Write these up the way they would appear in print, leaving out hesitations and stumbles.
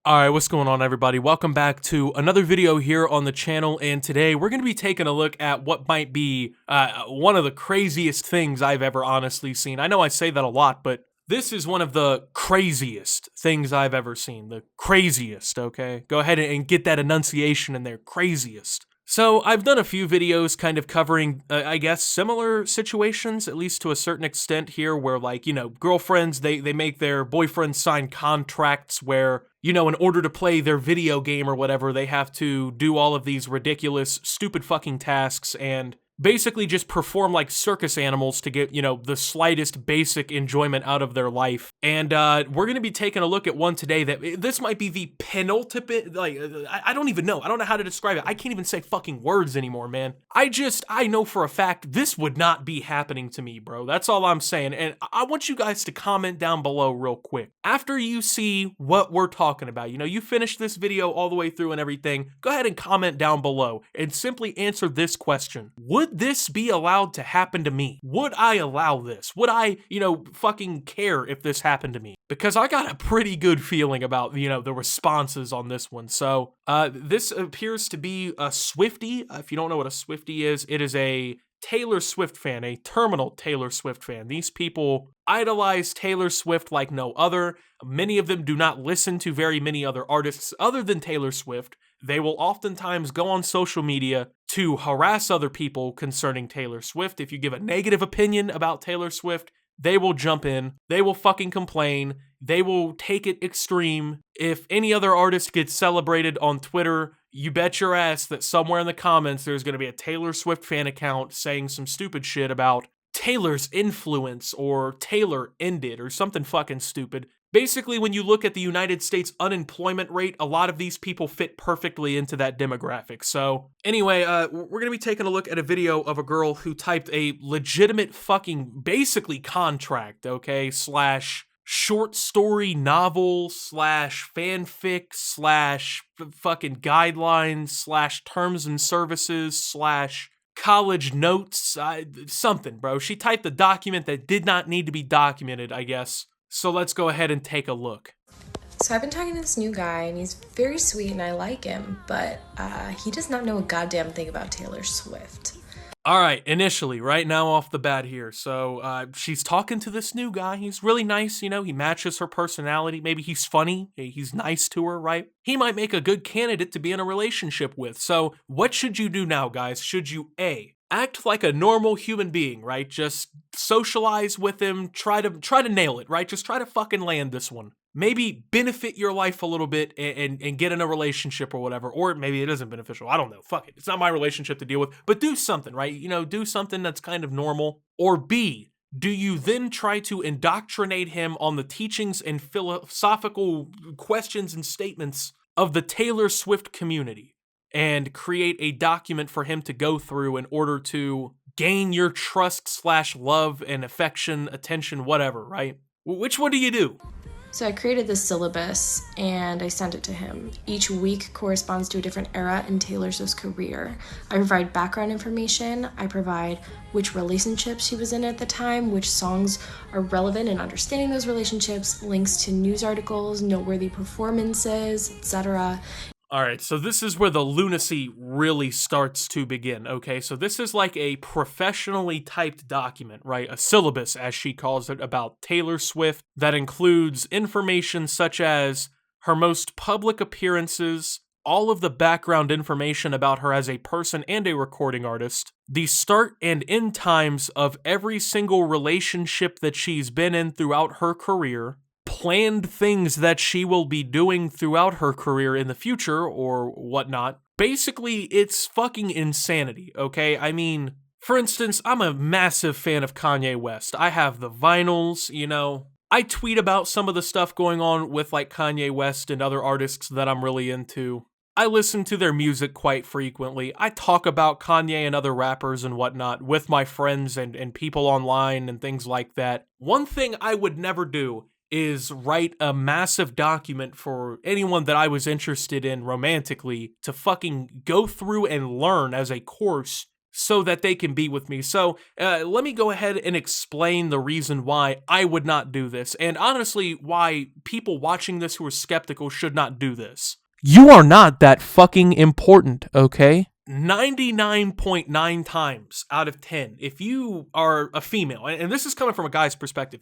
Alright, what's going on everybody? Welcome back to another video here on the channel, and today we're going to be taking a look at what might be one of the craziest things I've ever honestly seen. I know I say that a lot, but this is one of the craziest things I've ever seen. The craziest, okay? Go ahead and get that enunciation in there, craziest. So I've done a few videos kind of covering, I guess, similar situations, at least to a certain extent here, where like, girlfriends, they make their boyfriends sign contracts where, in order to play their video game or whatever, they have to do all of these ridiculous, stupid fucking tasks and basically just perform like circus animals to get, the slightest basic enjoyment out of their life. And we're going to be taking a look at one today that this might be the penultimate, like, I don't even know. I don't know how to describe it. I can't even say fucking words anymore, man. I know for a fact this would not be happening to me, bro. That's all I'm saying. And I want you guys to comment down below real quick. After you see what we're talking about, you finish this video all the way through and everything, go ahead and comment down below and simply answer this question. Would this be allowed to happen to me? Would I allow this? Would I, fucking care if this happened to me? Because I got a pretty good feeling about, the responses on this one. So, this appears to be a Swifty. If you don't know what a Swifty is, it is a Taylor Swift fan, a terminal Taylor Swift fan. These people idolize Taylor Swift like no other. Many of them do not listen to very many other artists other than Taylor Swift. They will oftentimes go on social media to harass other people concerning Taylor Swift. If you give a negative opinion about Taylor Swift, they will jump in, they will fucking complain, they will take it extreme. If any other artist gets celebrated on Twitter, you bet your ass that somewhere in the comments there's going to be a Taylor Swift fan account saying some stupid shit about Taylor's influence or Taylor ended or something fucking stupid. Basically, when you look at the United States unemployment rate, a lot of these people fit perfectly into that demographic. So anyway, we're going to be taking a look at a video of a girl who typed a legitimate fucking basically contract, okay, slash short story novel slash fanfic slash fucking guidelines slash terms and services slash college notes, something, bro. She typed a document that did not need to be documented, I guess. So let's go ahead and take a look. So I've been talking to this new guy, and he's very sweet, and I like him, but he does not know a goddamn thing about Taylor Swift. All right, initially, right now off the bat here. So she's talking to this new guy. He's really nice, he matches her personality. Maybe he's funny. He's nice to her, right? He might make a good candidate to be in a relationship with. So what should you do now, guys? Should you A, act like a normal human being, right? Just socialize with him, try to nail it, right? Just try to fucking land this one. Maybe benefit your life a little bit and get in a relationship or whatever. Or maybe it isn't beneficial. I don't know. Fuck it. It's not my relationship to deal with. But do something, right? Do something that's kind of normal. Or B, do you then try to indoctrinate him on the teachings and philosophical questions and statements of the Taylor Swift community and create a document for him to go through in order to gain your trust slash love and affection, attention, whatever, right? Which one do you do? So I created this syllabus, and I sent it to him. Each week corresponds to a different era in Taylor Swift's career. I provide background information, I provide which relationships she was in at the time, which songs are relevant in understanding those relationships, links to news articles, noteworthy performances, etc. All right, so this is where the lunacy really starts to begin, okay? So this is like a professionally typed document, right? A syllabus, as she calls it, about Taylor Swift that includes information such as her most public appearances, all of the background information about her as a person and a recording artist, the start and end times of every single relationship that she's been in throughout her career, planned things that she will be doing throughout her career in the future or whatnot. Basically, it's fucking insanity, okay? I mean, for instance, I'm a massive fan of Kanye West. I have the vinyls, I tweet about some of the stuff going on with like Kanye West and other artists that I'm really into. I listen to their music quite frequently. I talk about Kanye and other rappers and whatnot with my friends and people online and things like that. One thing I would never do is write a massive document for anyone that I was interested in romantically to fucking go through and learn as a course so that they can be with me. So let me go ahead and explain the reason why I would not do this, and honestly, why people watching this who are skeptical should not do this. You are not that fucking important, okay? 99.9 times out of 10, if you are a female, and this is coming from a guy's perspective,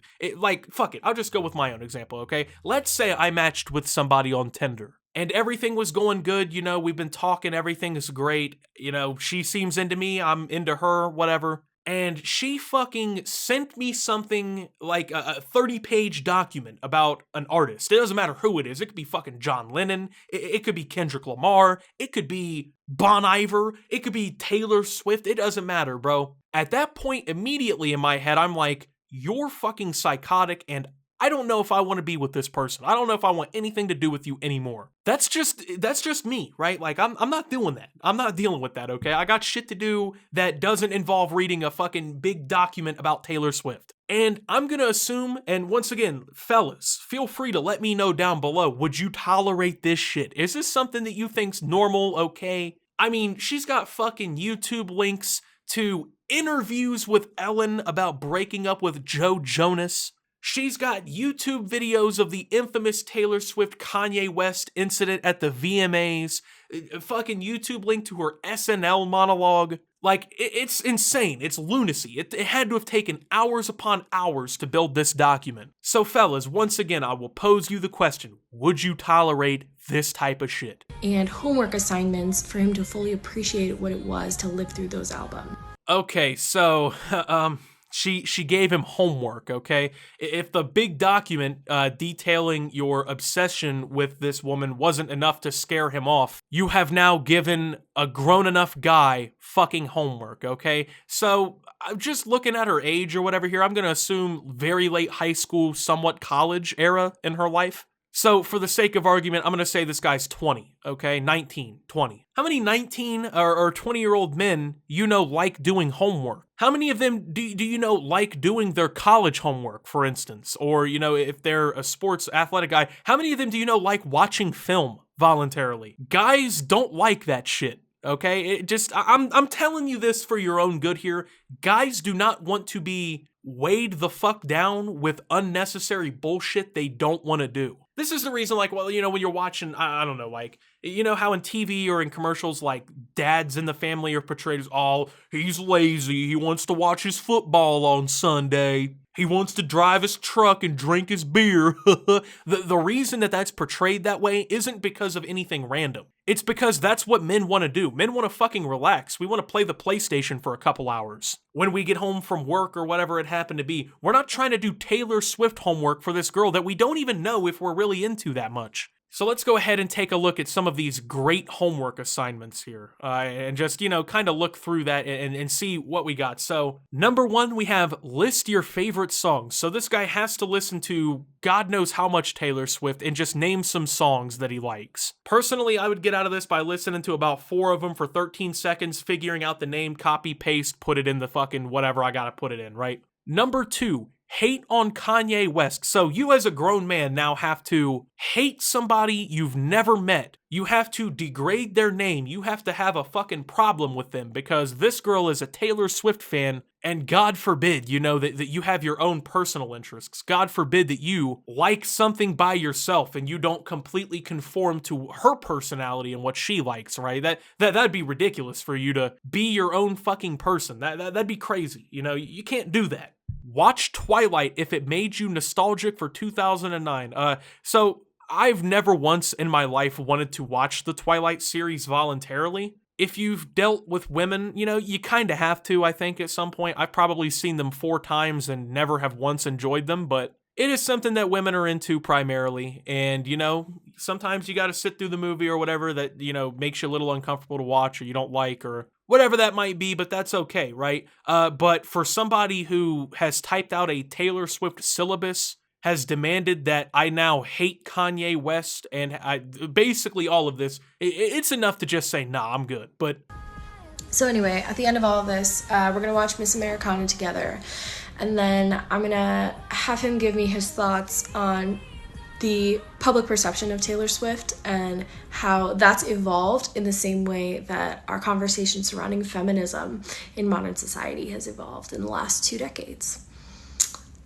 fuck it, I'll just go with my own example, okay? Let's say I matched with somebody on Tinder, and everything was going good, you know, we've been talking, everything is great, you know, she seems into me, I'm into her, whatever. And she fucking sent me something like a 30-page document about an artist. It doesn't matter who it is. It could be fucking John Lennon. It could be Kendrick Lamar. It could be Bon Iver. It could be Taylor Swift. It doesn't matter, bro. At that point, immediately in my head, I'm like, you're fucking psychotic, and I don't know if I want to be with this person. I don't know if I want anything to do with you anymore. That's just me, right? Like, I'm not doing that. I'm not dealing with that, okay? I got shit to do that doesn't involve reading a fucking big document about Taylor Swift. And I'm gonna assume, and once again, fellas, feel free to let me know down below, would you tolerate this shit? Is this something that you think's normal, okay? I mean, she's got fucking YouTube links to interviews with Ellen about breaking up with Joe Jonas. She's got YouTube videos of the infamous Taylor Swift Kanye West incident at the VMAs, a fucking YouTube link to her SNL monologue. Like, it's insane. It's lunacy. It had to have taken hours upon hours to build this document. So fellas, once again, I will pose you the question, would you tolerate this type of shit? And homework assignments for him to fully appreciate what it was to live through those albums. Okay, so, She gave him homework, okay? If the big document detailing your obsession with this woman wasn't enough to scare him off, you have now given a grown enough guy fucking homework, okay? So I'm just looking at her age or whatever here. I'm gonna assume very late high school, somewhat college era in her life. So for the sake of argument, I'm going to say this guy's 20, okay? 19, 20. How many 19 or 20-year-old men you know like doing homework? How many of them do you know like doing their college homework, for instance? Or, you know, if they're a sports athletic guy, how many of them do you know like watching film voluntarily? Guys don't like that shit. Okay, I'm telling you this for your own good here. Guys do not want to be weighed the fuck down with unnecessary bullshit they don't want to do. This is the reason, like, well, you know, when you're watching, I don't know, like, you know how in TV or in commercials, like, dads in the family are portrayed as, oh, he's lazy, he wants to watch his football on Sunday, he wants to drive his truck and drink his beer. The reason that that's portrayed that way isn't because of anything random. It's because that's what men want to do. Men want to fucking relax. We want to play the PlayStation for a couple hours. When we get home from work or whatever it happened to be, we're not trying to do Taylor Swift homework for this girl that we don't even know if we're really into that much. So let's go ahead and take a look at some of these great homework assignments here and just, you know, kind of look through that and see what we got. So number one, we have list your favorite songs. So this guy has to listen to God knows how much Taylor Swift and just name some songs that he likes. Personally, I would get out of this by listening to about 4 of them for 13 seconds, figuring out the name, copy, paste, put it in the fucking whatever I gotta put it in, right? Number two, hate on Kanye West. So you as a grown man now have to hate somebody you've never met. You have to degrade their name. You have to have a fucking problem with them because this girl is a Taylor Swift fan, and God forbid, you know, that you have your own personal interests. God forbid that you like something by yourself and you don't completely conform to her personality and what she likes, right? That'd be ridiculous for you to be your own fucking person. That'd be crazy. You know, you can't do that. Watch Twilight if it made you nostalgic for 2009. So I've never once in my life wanted to watch the Twilight series voluntarily. If you've dealt with women, you know, you kind of have to, I think, at some point. I've probably seen them 4 times and never have once enjoyed them, but it is something that women are into primarily. And, you know, sometimes you got to sit through the movie or whatever that, you know, makes you a little uncomfortable to watch or you don't like or whatever that might be, but that's okay, right? But for somebody who has typed out a Taylor Swift syllabus, has demanded that I now hate Kanye West, and basically all of this, it's enough to just say, nah, I'm good. But so anyway, at the end of all of this, we're gonna watch Miss Americana together, and then I'm gonna have him give me his thoughts on the public perception of Taylor Swift and how that's evolved in the same way that our conversation surrounding feminism in modern society has evolved in the last 2 decades.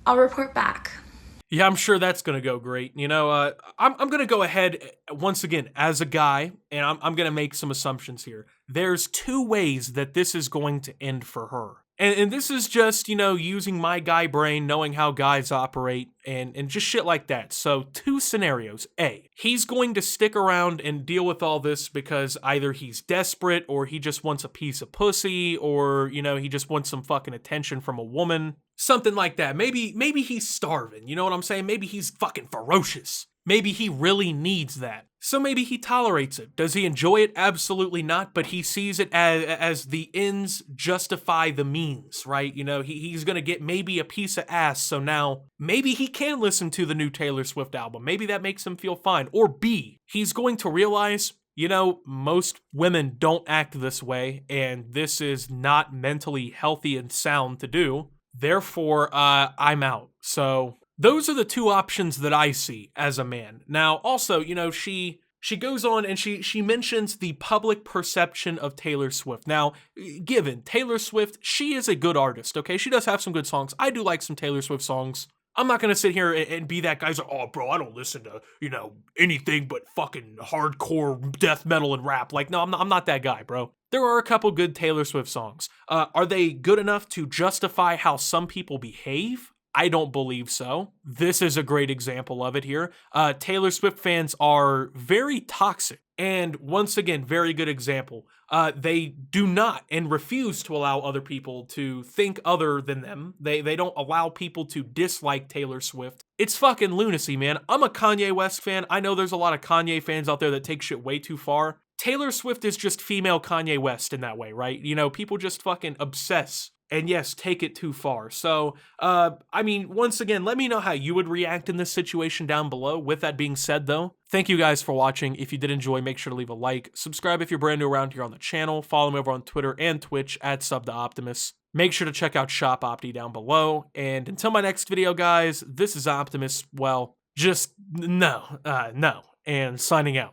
I'll report back. Yeah, I'm sure that's going to go great. You know, I'm going to go ahead once again as a guy, and I'm going to make some assumptions here. There's 2 ways that this is going to end for her. And this is just, you know, using my guy brain, knowing how guys operate, and just shit like that. So 2 scenarios. A, he's going to stick around and deal with all this because either he's desperate or he just wants a piece of pussy or, you know, he just wants some fucking attention from a woman. Something like that. Maybe he's starving, you know what I'm saying? Maybe he's fucking ferocious. Maybe he really needs that. So maybe he tolerates it. Does he enjoy it? Absolutely not, but he sees it as the ends justify the means, right? You know, he's gonna get maybe a piece of ass, so now maybe he can listen to the new Taylor Swift album. Maybe that makes him feel fine. Or B, he's going to realize, you know, most women don't act this way, and this is not mentally healthy and sound to do. Therefore, I'm out. So those are the 2 options that I see as a man. Now, also, you know, she goes on and she mentions the public perception of Taylor Swift. Now, given Taylor Swift, she is a good artist, okay? She does have some good songs. I do like some Taylor Swift songs. I'm not gonna sit here and be that guy's like, oh, bro, I don't listen to, you know, anything but fucking hardcore death metal and rap. Like, no, I'm not that guy, bro. There are a couple good Taylor Swift songs. Are they good enough to justify how some people behave? I don't believe so. This is a great example of it here. Taylor Swift fans are very toxic. And once again, very good example. They do not and refuse to allow other people to think other than them. They don't allow people to dislike Taylor Swift. It's fucking lunacy, man. I'm a Kanye West fan. I know there's a lot of Kanye fans out there that take shit way too far. Taylor Swift is just female Kanye West in that way, right? You know, people just fucking obsess and yes, take it too far. So, I mean, once again, let me know how you would react in this situation down below. With that being said, though, thank you guys for watching. If you did enjoy, make sure to leave a like. Subscribe if you're brand new around here on the channel. Follow me over on Twitter and Twitch at @SubTheOptimus. Make sure to check out Shop Opti down below. And until my next video, guys, this is Optimus. Well, just no, and signing out.